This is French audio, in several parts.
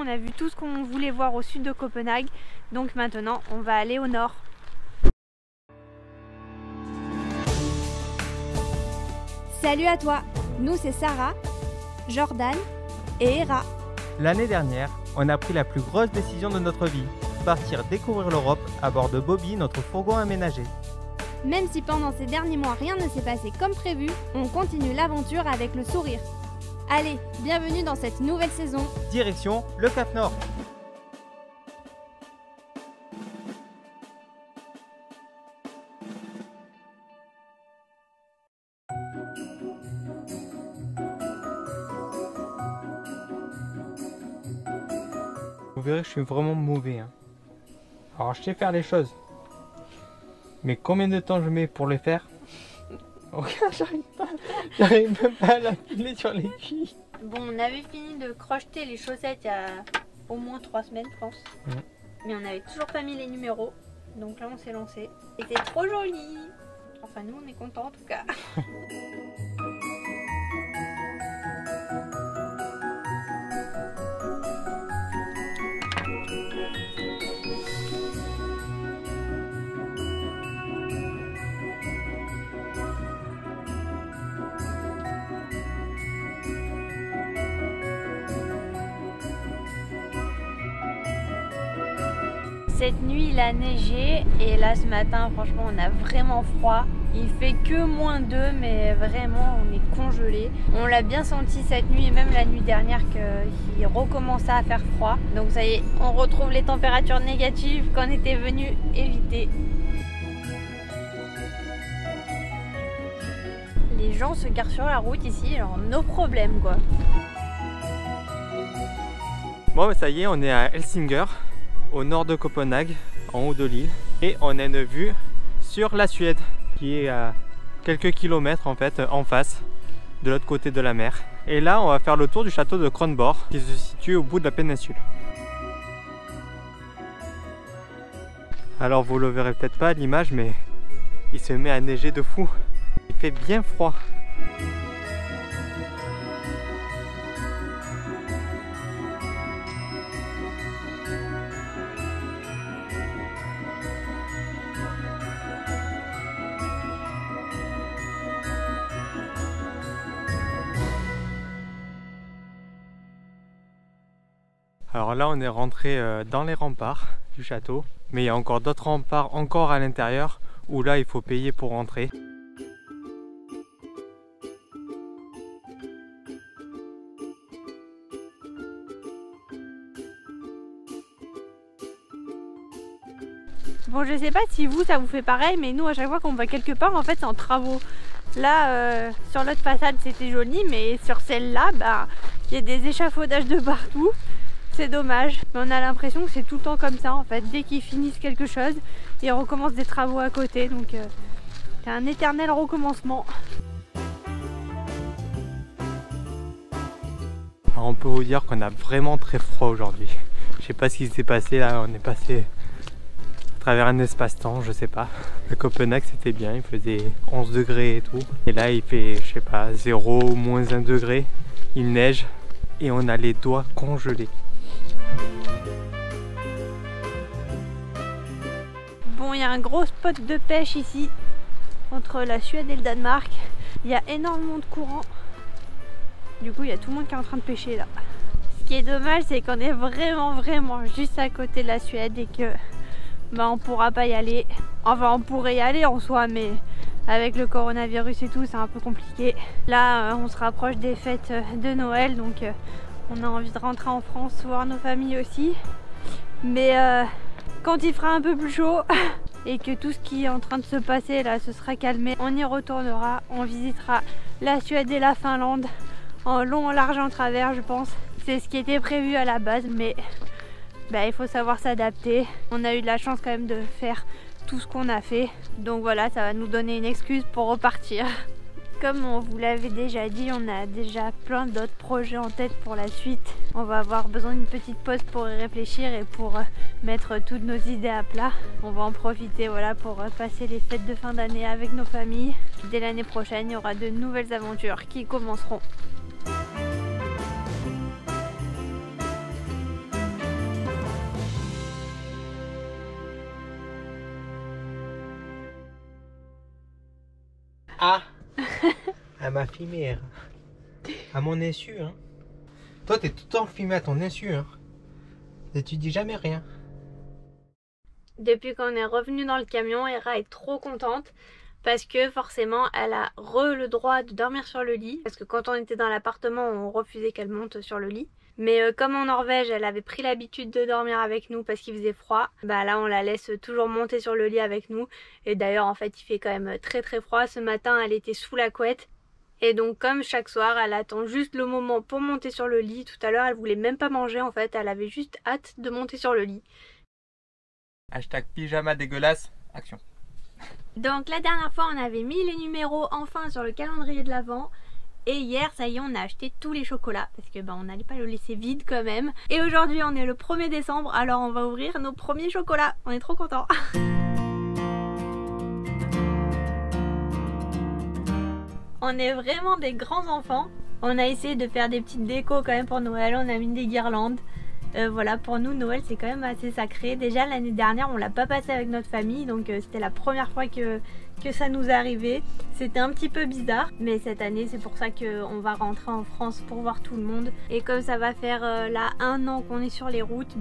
a vu tout ce qu'on voulait voir au sud de Copenhague. Donc maintenant, on va aller au nord. Salut à toi, nous c'est Sarah, Jordan et Hera. L'année dernière, on a pris la plus grosse décision de notre vie, partir découvrir l'Europe à bord de Bobby, notre fourgon aménagé. Même si pendant ces derniers mois rien ne s'est passé comme prévu, on continue l'aventure avec le sourire. Allez, bienvenue dans cette nouvelle saison. Direction le Cap Nord. Vous verrez, je suis vraiment mauvais. Alors, je sais faire les choses. Mais combien de temps je mets pour les faire? Regarde, j'arrive même pas à l'appuyer sur l'aiguille. Bon, on avait fini de crocheter les chaussettes il y a au moins 3 semaines, je pense. Mais on n'avait toujours pas mis les numéros. Donc là, on s'est lancé. Et c'est trop joli. Enfin, nous, on est contents en tout cas. Cette nuit il a neigé et là ce matin franchement on a vraiment froid. Il fait que -2 mais vraiment on est congelé. On l'a bien senti cette nuit et même la nuit dernière qu'il recommençait à faire froid. Donc ça y est, on retrouve les températures négatives qu'on était venu éviter. Les gens se garent sur la route ici, genre nos problèmes quoi. Bon, ça y est, on est à Helsingør, au nord de Copenhague, en haut de l'île, et on a une vue sur la Suède qui est à quelques kilomètres en fait en face, de l'autre côté de la mer. Et là on va faire le tour du château de Kronborg qui se situe au bout de la péninsule. Alors vous le verrez peut-être pas à l'image, mais il se met à neiger de fou, il fait bien froid. Alors là on est rentré dans les remparts du château, mais il y a encore d'autres remparts encore à l'intérieur où là il faut payer pour rentrer. Bon, je sais pas si vous ça vous fait pareil, mais nous à chaque fois qu'on va quelque part en fait c'est en travaux. Là sur l'autre façade c'était joli, mais sur celle-là bah il y a des échafaudages de partout. C'est dommage, mais on a l'impression que c'est tout le temps comme ça en fait. Dès qu'ils finissent quelque chose, ils recommencent des travaux à côté, donc c'est un éternel recommencement. Alors on peut vous dire qu'on a vraiment très froid aujourd'hui. Je sais pas ce qui s'est passé là, on est passé à travers un espace-temps, je sais pas. À Copenhague c'était bien, il faisait 11 degrés et tout. Et là il fait, je sais pas, 0 ou -1 degré, il neige et on a les doigts congelés. Bon, il y a un gros spot de pêche ici, entre la Suède et le Danemark. Il y a énormément de courants. Du coup, il y a tout le monde qui est en train de pêcher là. Ce qui est dommage, c'est qu'on est vraiment juste à côté de la Suède et que bah, on pourra pas y aller. Enfin, on pourrait y aller en soi, mais avec le coronavirus et tout, c'est un peu compliqué. Là, on se rapproche des fêtes de Noël, donc on a envie de rentrer en France, voir nos familles aussi. Mais quand il fera un peu plus chaud et que tout ce qui est en train de se passer là se sera calmé, on y retournera, on visitera la Suède et la Finlande en long, en large, en travers, je pense. C'est ce qui était prévu à la base, mais bah, il faut savoir s'adapter. On a eu de la chance quand même de faire tout ce qu'on a fait, donc voilà, ça va nous donner une excuse pour repartir. Comme on vous l'avait déjà dit, on a déjà plein d'autres projets en tête pour la suite. On va avoir besoin d'une petite pause pour y réfléchir et pour mettre toutes nos idées à plat. On va en profiter voilà, pour passer les fêtes de fin d'année avec nos familles. Dès l'année prochaine, il y aura de nouvelles aventures qui commenceront. Ah. Elle m'a filmé. Hein. À mon insu. Hein. Toi, t'es tout le temps filmé à ton insu. Hein. Et tu dis jamais rien. Depuis qu'on est revenu dans le camion, Hera est trop contente. Parce que forcément, elle a le droit de dormir sur le lit. Parce que quand on était dans l'appartement, on refusait qu'elle monte sur le lit. Mais comme en Norvège, elle avait pris l'habitude de dormir avec nous parce qu'il faisait froid, bah là on la laisse toujours monter sur le lit avec nous. Et d'ailleurs en fait il fait quand même très très froid. Ce matin elle était sous la couette. Et donc comme chaque soir elle attend juste le moment pour monter sur le lit. Tout à l'heure elle voulait même pas manger en fait, elle avait juste hâte de monter sur le lit. Hashtag pyjama dégueulasse, action. Donc la dernière fois on avait mis les numéros enfin sur le calendrier de l'Avent. Et hier, ça y est, on a acheté tous les chocolats parce que on n'allait pas le laisser vide quand même. Et aujourd'hui, on est le 1er décembre, alors on va ouvrir nos premiers chocolats. On est trop contents. On est vraiment des grands enfants. On a essayé de faire des petites décos quand même pour Noël. On a mis des guirlandes. Voilà, pour nous Noël c'est quand même assez sacré. Déjà l'année dernière on l'a pas passé avec notre famille, donc c'était la première fois que ça nous arrivait. C'était un petit peu bizarre, mais cette année c'est pour ça qu'on va rentrer en France pour voir tout le monde. Et comme ça va faire là 1 an qu'on est sur les routes,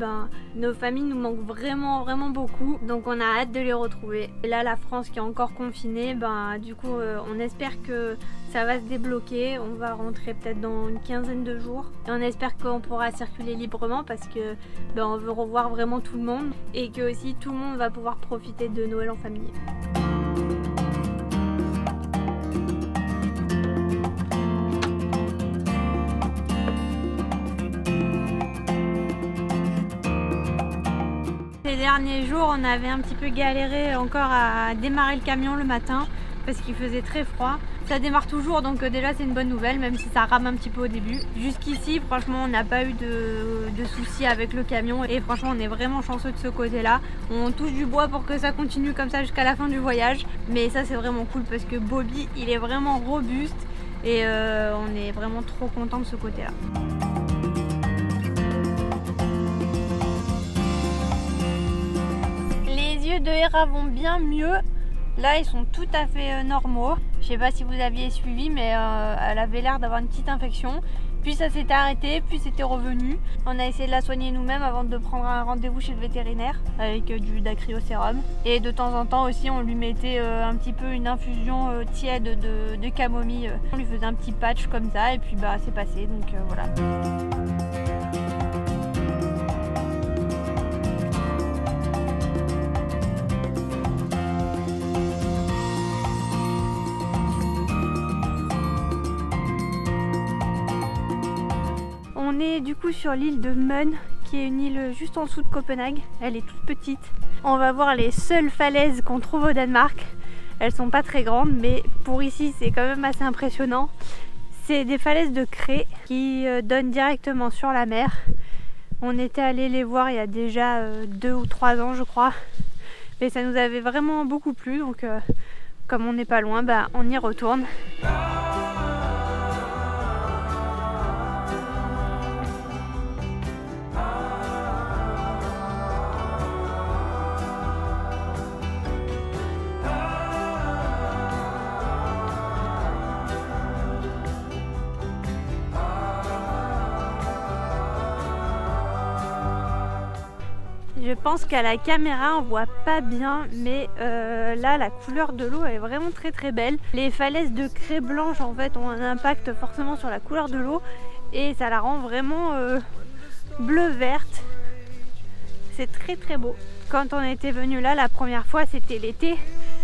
nos familles nous manquent vraiment beaucoup, donc on a hâte de les retrouver. Et là la France qui est encore confinée, du coup on espère que ça va se débloquer. On va rentrer peut-être dans une quinzaine de jours et on espère qu'on pourra circuler librement parce que on veut revoir vraiment tout le monde et que aussi tout le monde va pouvoir profiter de Noël en famille. Ces derniers jours on avait un petit peu galéré encore à démarrer le camion le matin parce qu'il faisait très froid. Ça démarre toujours, donc déjà c'est une bonne nouvelle, même si ça rame un petit peu au début. Jusqu'ici franchement on n'a pas eu de soucis avec le camion et franchement on est vraiment chanceux de ce côté là. On touche du bois pour que ça continue comme ça jusqu'à la fin du voyage, mais ça c'est vraiment cool parce que Bobby il est vraiment robuste et on est vraiment trop content de ce côté là. Les yeux de Hera vont bien mieux. Là ils sont tout à fait normaux. Je sais pas si vous aviez suivi, mais elle avait l'air d'avoir une petite infection. Puis ça s'était arrêté, puis c'était revenu. On a essayé de la soigner nous-mêmes avant de prendre un rendez-vous chez le vétérinaire avec du dacryocérum. Et de temps en temps aussi on lui mettait un petit peu une infusion tiède de camomille. On lui faisait un petit patch comme ça et puis c'est passé, donc voilà. On est du coup sur l'île de Møn, qui est une île juste en dessous de Copenhague. Elle est toute petite. On va voir les seules falaises qu'on trouve au Danemark. Elles sont pas très grandes, mais pour ici c'est quand même assez impressionnant. C'est des falaises de craie qui donnent directement sur la mer. On était allé les voir il y a déjà 2 ou 3 ans je crois. Mais ça nous avait vraiment beaucoup plu, donc comme on n'est pas loin, on y retourne. Je pense qu'à la caméra on voit pas bien, mais là la couleur de l'eau est vraiment très belle. Les falaises de craie blanche en fait ont un impact forcément sur la couleur de l'eau et ça la rend vraiment bleu-verte. C'est très beau. Quand on était venu là la première fois c'était l'été,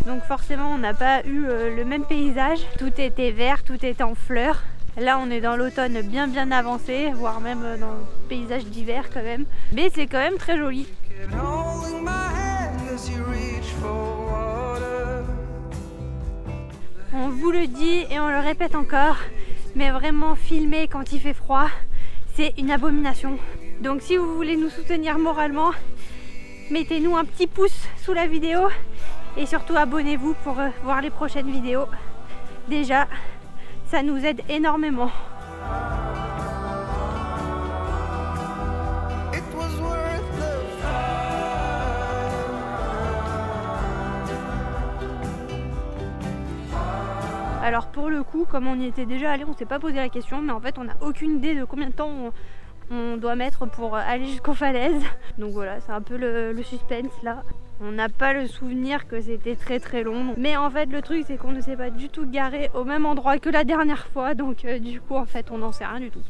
donc forcément on n'a pas eu le même paysage. Tout était vert, tout était en fleurs. Là on est dans l'automne bien avancé, voire même dans le paysage d'hiver quand même. Mais c'est quand même très joli. On vous le dit et on le répète encore, mais vraiment filmer quand il fait froid, c'est une abomination. Donc si vous voulez nous soutenir moralement, mettez-nous un petit pouce sous la vidéo et surtout abonnez-vous pour voir les prochaines vidéos. Déjà, ça nous aide énormément. Alors pour le coup, comme on y était déjà allé, on s'est pas posé la question, mais en fait on n'a aucune idée de combien de temps on doit mettre pour aller jusqu'aux falaises. Donc voilà, c'est un peu le suspense là. On n'a pas le souvenir que c'était très long. Mais en fait le truc c'est qu'on ne s'est pas du tout garé au même endroit que la dernière fois. Donc du coup en fait on n'en sait rien du tout.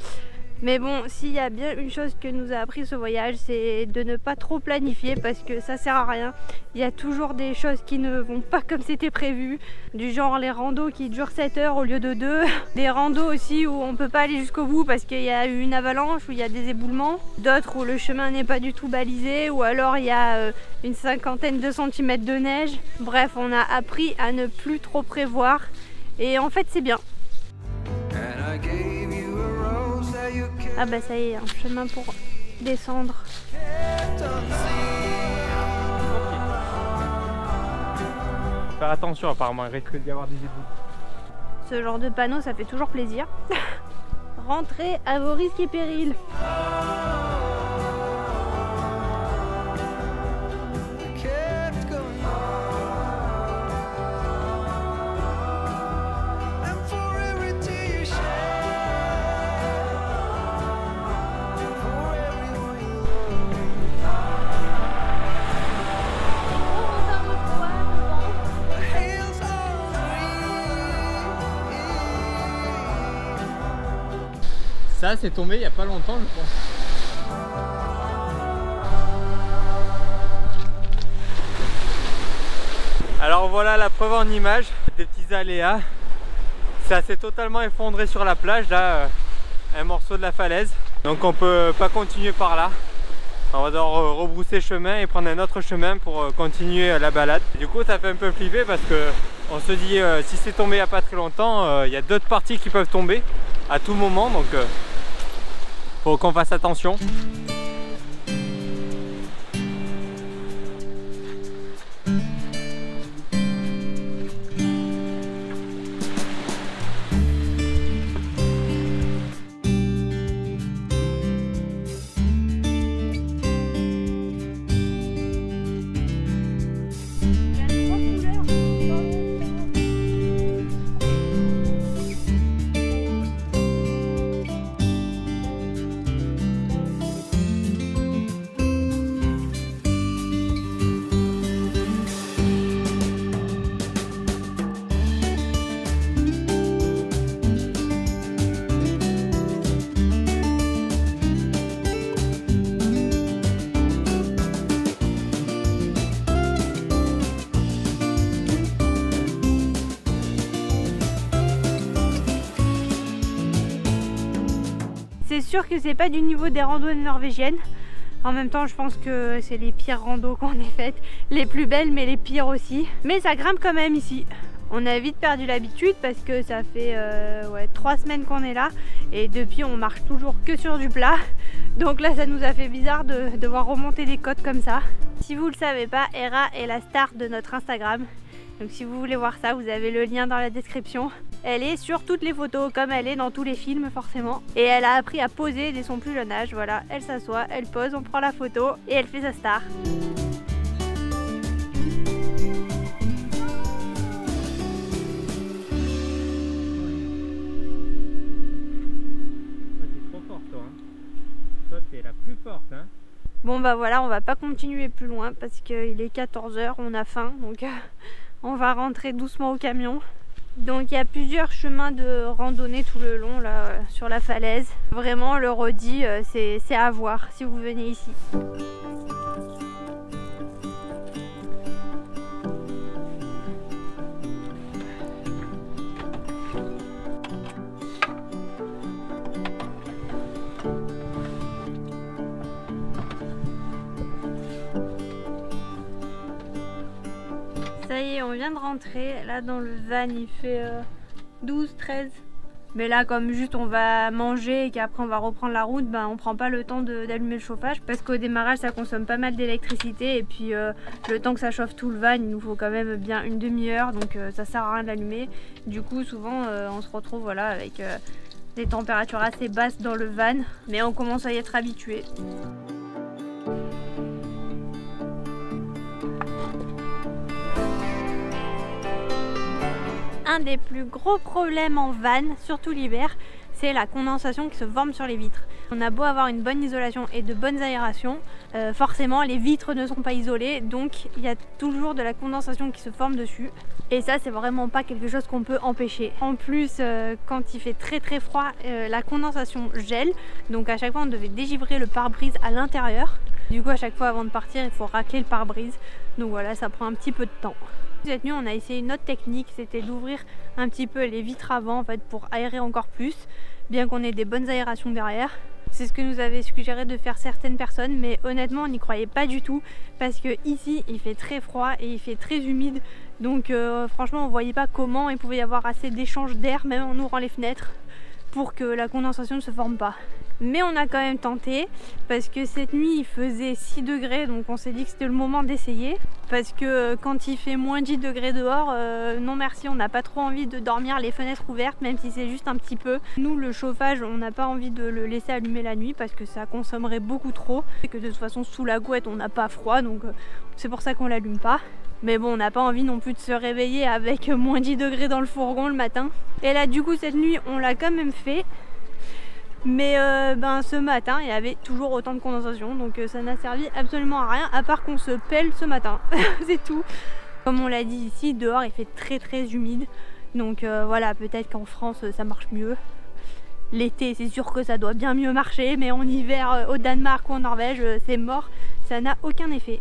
Mais bon, s'il y a bien une chose que nous a appris ce voyage, c'est de ne pas trop planifier parce que ça sert à rien. Il y a toujours des choses qui ne vont pas comme c'était prévu. Du genre les randos qui durent 7 heures au lieu de 2. Des randos aussi où on peut pas aller jusqu'au bout parce qu'il y a eu une avalanche, où il y a des éboulements. D'autres où le chemin n'est pas du tout balisé, ou alors il y a une cinquantaine de centimètres de neige. Bref, on a appris à ne plus trop prévoir. Et en fait c'est bien. Ah bah ça y est, un chemin pour descendre. Faire attention, apparemment, il risque d'y avoir des éboulements. Ce genre de panneau, ça fait toujours plaisir. Rentrez à vos risques et périls. Ça, c'est tombé il n'y a pas longtemps, je pense. Alors voilà la preuve en image des petits aléas. Ça s'est totalement effondré sur la plage, là, un morceau de la falaise. Donc on peut pas continuer par là. On va devoir rebrousser chemin et prendre un autre chemin pour continuer la balade. Du coup ça fait un peu flipper parce que on se dit si c'est tombé il n'y a pas très longtemps, il y a d'autres parties qui peuvent tomber à tout moment, donc faut qu'on fasse attention. C'est sûr que c'est pas du niveau des randonnées norvégiennes. En même temps, je pense que c'est les pires randos qu'on ait faites. Les plus belles, mais les pires aussi. Mais ça grimpe quand même ici. On a vite perdu l'habitude parce que ça fait 3 semaines qu'on est là. Et depuis, on marche toujours que sur du plat. Donc là, ça nous a fait bizarre de devoir remonter des côtes comme ça. Si vous le savez pas, Hera est la star de notre Instagram. Donc si vous voulez voir ça, vous avez le lien dans la description. Elle est sur toutes les photos, comme elle est dans tous les films forcément. Et elle a appris à poser dès son plus jeune âge. Voilà, elle s'assoit, elle pose, on prend la photo et elle fait sa star. T'es trop forte toi, hein. Toi t'es la plus forte, hein. Bon bah voilà, on va pas continuer plus loin parce qu'il est 14 h, on a faim, donc on va rentrer doucement au camion. Donc il y a plusieurs chemins de randonnée tout le long là sur la falaise. Vraiment, le redit, c'est à voir si vous venez ici. Ça y est, on vient de rentrer. Là dans le van il fait 12, 13. Mais là comme juste on va manger et qu'après on va reprendre la route, ben, on prend pas le temps d'allumer le chauffage parce qu'au démarrage ça consomme pas mal d'électricité et puis le temps que ça chauffe tout le van il nous faut quand même bien une demi-heure, donc ça sert à rien de l'allumer. Du coup souvent on se retrouve voilà, avec des températures assez basses dans le van, mais on commence à y être habitué. Un des plus gros problèmes en van, surtout l'hiver, c'est la condensation qui se forme sur les vitres. On a beau avoir une bonne isolation et de bonnes aérations, forcément les vitres ne sont pas isolées, donc il y a toujours de la condensation qui se forme dessus. Et ça, c'est vraiment pas quelque chose qu'on peut empêcher. En plus, quand il fait très froid, la condensation gèle, donc à chaque fois on devait dégivrer le pare-brise à l'intérieur. Du coup, à chaque fois avant de partir, il faut racler le pare-brise, donc voilà, ça prend un petit peu de temps. Cette nuit, on a essayé une autre technique, c'était d'ouvrir un petit peu les vitres avant en fait, pour aérer encore plus, bien qu'on ait des bonnes aérations derrière. C'est ce que nous avait suggéré de faire certaines personnes, mais honnêtement on n'y croyait pas du tout parce que ici il fait très froid et il fait très humide, donc franchement on voyait pas comment il pouvait y avoir assez d'échange d'air même en ouvrant les fenêtres pour que la condensation ne se forme pas. Mais on a quand même tenté parce que cette nuit il faisait 6 degrés, donc on s'est dit que c'était le moment d'essayer, parce que quand il fait moins 10 degrés dehors, non merci, on n'a pas trop envie de dormir les fenêtres ouvertes même si c'est juste un petit peu. Nous, le chauffage, on n'a pas envie de le laisser allumer la nuit parce que ça consommerait beaucoup trop et que de toute façon sous la couette on n'a pas froid, donc c'est pour ça qu'on l'allume pas. Mais bon, on n'a pas envie non plus de se réveiller avec moins 10 degrés dans le fourgon le matin. Et là du coup cette nuit on l'a quand même fait. Mais ce matin il y avait toujours autant de condensation, donc ça n'a servi absolument à rien à part qu'on se pèle ce matin. C'est tout. Comme on l'a dit ici, dehors il fait très humide, donc voilà, peut-être qu'en France ça marche mieux. L'été c'est sûr que ça doit bien mieux marcher, mais en hiver au Danemark ou en Norvège c'est mort, ça n'a aucun effet.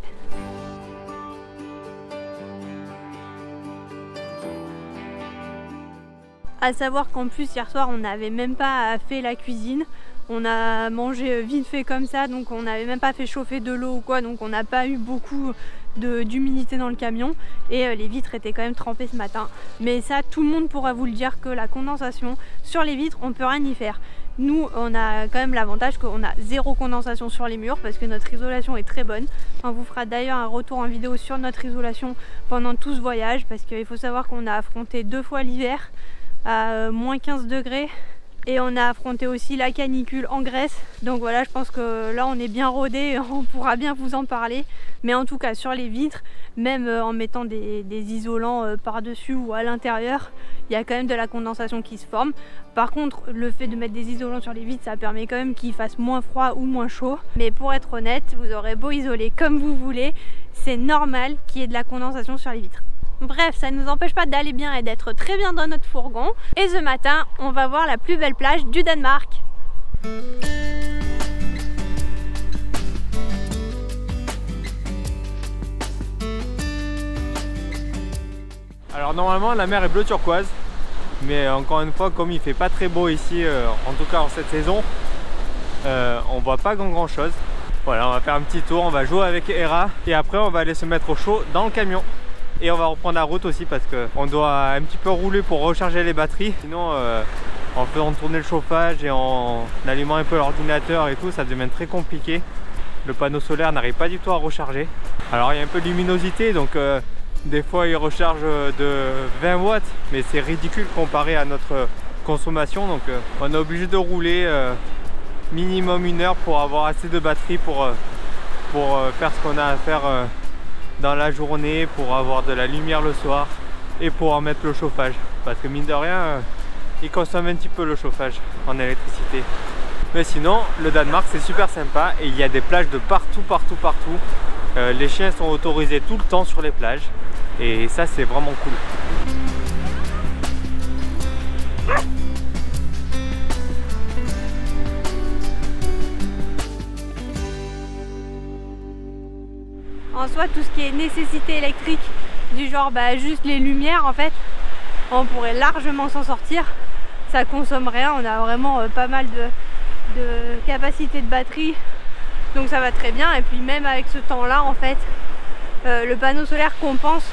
À savoir qu'en plus hier soir on n'avait même pas fait la cuisine, on a mangé vite fait comme ça, donc on n'avait même pas fait chauffer de l'eau ou quoi, donc on n'a pas eu beaucoup d'humidité dans le camion et les vitres étaient quand même trempées ce matin. Mais ça, tout le monde pourra vous le dire que la condensation sur les vitres, on peut rien y faire. Nous on a quand même l'avantage qu'on a zéro condensation sur les murs parce que notre isolation est très bonne. On vous fera d'ailleurs un retour en vidéo sur notre isolation pendant tout ce voyage, parce qu'il faut savoir qu'on a affronté 2 fois l'hiver à moins 15 degrés et on a affronté aussi la canicule en Grèce, donc voilà, je pense que là on est bien rodé, on pourra bien vous en parler. Mais en tout cas sur les vitres, même en mettant des isolants par dessus ou à l'intérieur, il y a quand même de la condensation qui se forme. Par contre, le fait de mettre des isolants sur les vitres, ça permet quand même qu'il fasse moins froid ou moins chaud. Mais pour être honnête, vous aurez beau isoler comme vous voulez, c'est normal qu'il y ait de la condensation sur les vitres. Bref, ça ne nous empêche pas d'aller bien et d'être très bien dans notre fourgon. Et ce matin, on va voir la plus belle plage du Danemark. Alors normalement la mer est bleu turquoise, mais encore une fois, comme il fait pas très beau ici, en tout cas en cette saison, on voit pas grand chose. Voilà, on va faire un petit tour, on va jouer avec Hera et après on va aller se mettre au chaud dans le camion. Et on va reprendre la route aussi parce qu'on doit un petit peu rouler pour recharger les batteries. Sinon en faisant tourner le chauffage et en allumant un peu l'ordinateur et tout, ça devient très compliqué. Le panneau solaire n'arrive pas du tout à recharger. Alors il y a un peu de luminosité, donc des fois il recharge de 20 watts, mais c'est ridicule comparé à notre consommation. Donc on est obligé de rouler minimum 1 heure pour avoir assez de batterie pour faire ce qu'on a à faire dans la journée, pour avoir de la lumière le soir et pour en mettre le chauffage, parce que mine de rien il consomme un petit peu le chauffage en électricité. Mais sinon le Danemark c'est super sympa et il y a des plages de partout. Les chiens sont autorisés tout le temps sur les plages et ça c'est vraiment cool. En soi, tout ce qui est nécessité électrique, du genre juste les lumières, en fait, on pourrait largement s'en sortir. Ça consomme rien, on a vraiment pas mal de capacité de batterie, donc ça va très bien. Et puis même avec ce temps-là, en fait, le panneau solaire compense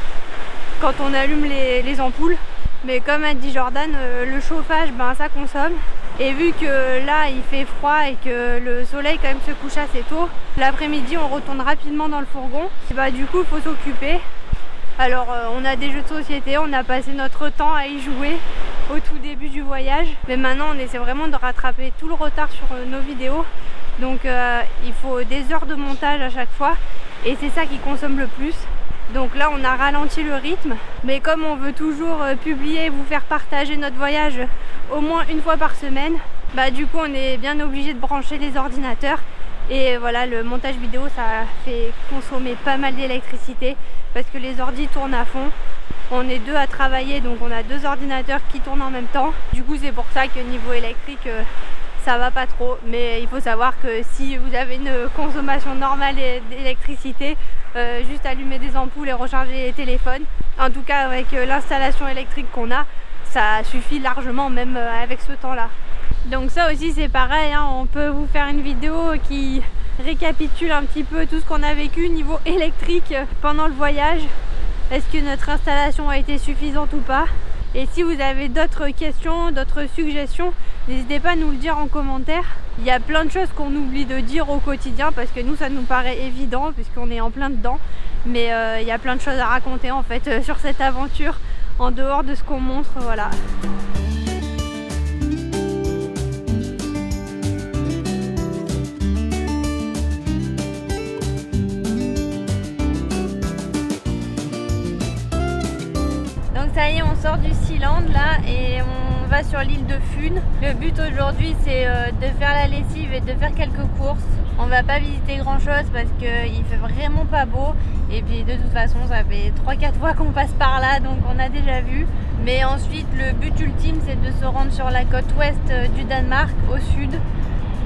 quand on allume les ampoules. Mais comme a dit Jordan, le chauffage, ça consomme. Et vu que là il fait froid et que le soleil quand même se couche assez tôt, l'après-midi on retourne rapidement dans le fourgon. Et du coup il faut s'occuper. Alors on a des jeux de société, on a passé notre temps à y jouer au tout début du voyage. Mais maintenant on essaie vraiment de rattraper tout le retard sur nos vidéos. Donc il faut des heures de montage à chaque fois. Et c'est ça qui consomme le plus. Donc là on a ralenti le rythme, mais comme on veut toujours publier, vous faire partager notre voyage au moins une fois par semaine, bah du coup on est bien obligé de brancher les ordinateurs. Et voilà, le montage vidéo ça fait consommer pas mal d'électricité parce que les ordis tournent à fond. On est 2 à travailler, donc on a 2 ordinateurs qui tournent en même temps. Du coup c'est pour ça que niveau électrique ça va pas trop, mais il faut savoir que si vous avez une consommation normale d'électricité, juste allumer des ampoules et recharger les téléphones, en tout cas avec l'installation électrique qu'on a, ça suffit largement même avec ce temps là. Donc ça aussi c'est pareil, hein, on peut vous faire une vidéo qui récapitule un petit peu tout ce qu'on a vécu niveau électrique pendant le voyage. Est-ce que notre installation a été suffisante ou pas? Et si vous avez d'autres questions, d'autres suggestions, n'hésitez pas à nous le dire en commentaire. Il y a plein de choses qu'on oublie de dire au quotidien parce que nous ça nous paraît évident puisqu'on est en plein dedans. Mais il y a plein de choses à raconter en fait sur cette aventure en dehors de ce qu'on montre, voilà. Donc ça y est, on sort du Sealand là et on va sur l'île de Fun. Le but aujourd'hui c'est de faire la lessive et de faire quelques courses. On va pas visiter grand chose parce qu'il fait vraiment pas beau. Et puis de toute façon ça fait 3-4 fois qu'on passe par là, donc on a déjà vu. Mais ensuite le but ultime c'est de se rendre sur la côte ouest du Danemark, au sud.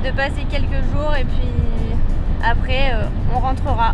De passer quelques jours et puis après on rentrera.